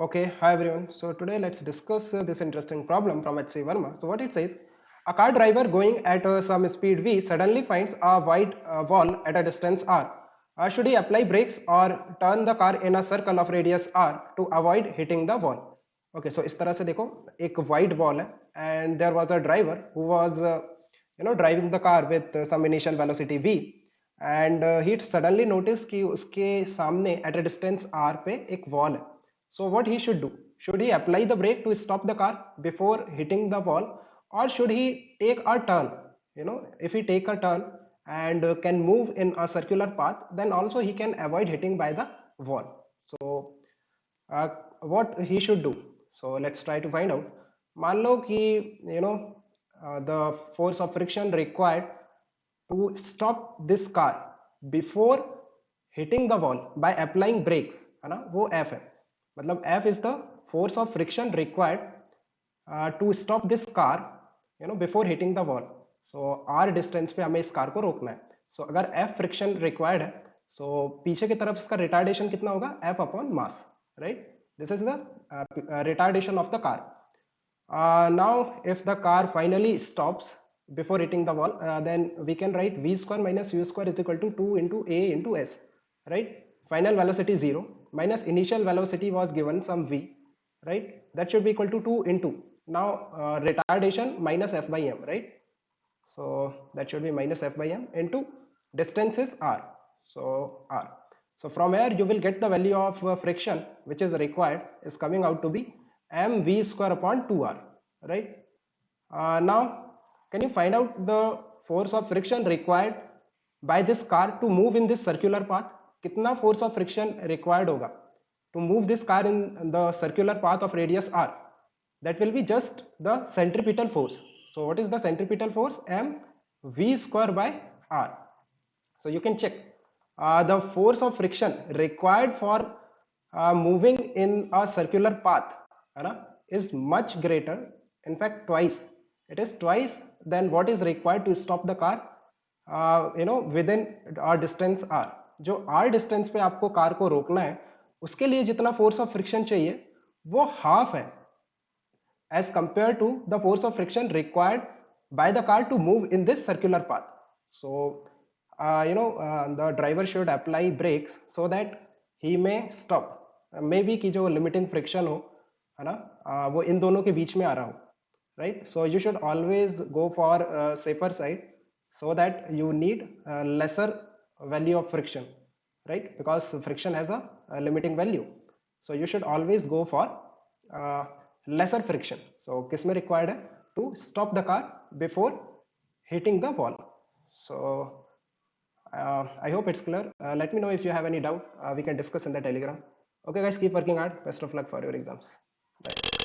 Okay, hi everyone. So today let's discuss this interesting problem from HC Verma. So what it says, a car driver going at some speed V suddenly finds a white wall at a distance R. Should he apply brakes or turn the car in a circle of radius R to avoid hitting the wall? Okay, so इस तरह से देखो एक white wall है and there was a driver who was driving the car with some initial velocity V and he suddenly noticed कि उसके सामने at a distance R पे एक wall है. So what he should do? Should he apply the brake to stop the car before hitting the wall, or should he take a turn? If he take a turn and can move in a circular path, then also he can avoid hitting by the wall. So what he should do? So let's try to find out. मान लो कि the force of friction required to stop this car before hitting the wall by applying brakes है ना, वो F है. मतलब F is the force of friction required to stop this car before hitting the wall. So R distance पे हमें इस car को रोकना है. So अगर F friction required है, so पीछे की तरफ इसका retardation कितना होगा? F upon mass, right? This is the retardation of the car. Now if the car finally stops before hitting the wall, then we can write v square minus u square is equal to 2 into a into s, right? Final velocity 0 minus initial velocity was given some v, right? That should be equal to 2 into now retardation minus f by m, right? So that should be minus f by m into distance is r, so r. So from here you will get the value of friction which is required is coming out to be mv square upon 2r, right? Now can you find out the force of friction required by this car to move in this circular path? कितना force of friction required होगा to move this car in the circular path of radius r? That will be just the centripetal force. So what is the centripetal force? M v square by r. So you can check the force of friction required for moving in a circular path is much greater, in fact twice. It is twice than what is required to stop the car within our distance r. जो r distance पे आपको car को रोकना है उसके लिए जितना force of friction चाहिए वो half है as compared to the force of friction required by the car to move in this circular path. So the driver should apply brakes so that he may stop. Maybe कि जो limiting friction हो है ना वो इन दोनों के बीच में आ रहा हो, right? So you should always go for safer side so that you need lesser value of friction, right? Because friction has a limiting value. So you should always go for lesser friction. So किसमें required है to stop the car before hitting the wall. So I hope it's clear. Let me know if you have any doubt. We can discuss in the Telegram. Okay guys, keep working hard. Best of luck for your exams. Bye.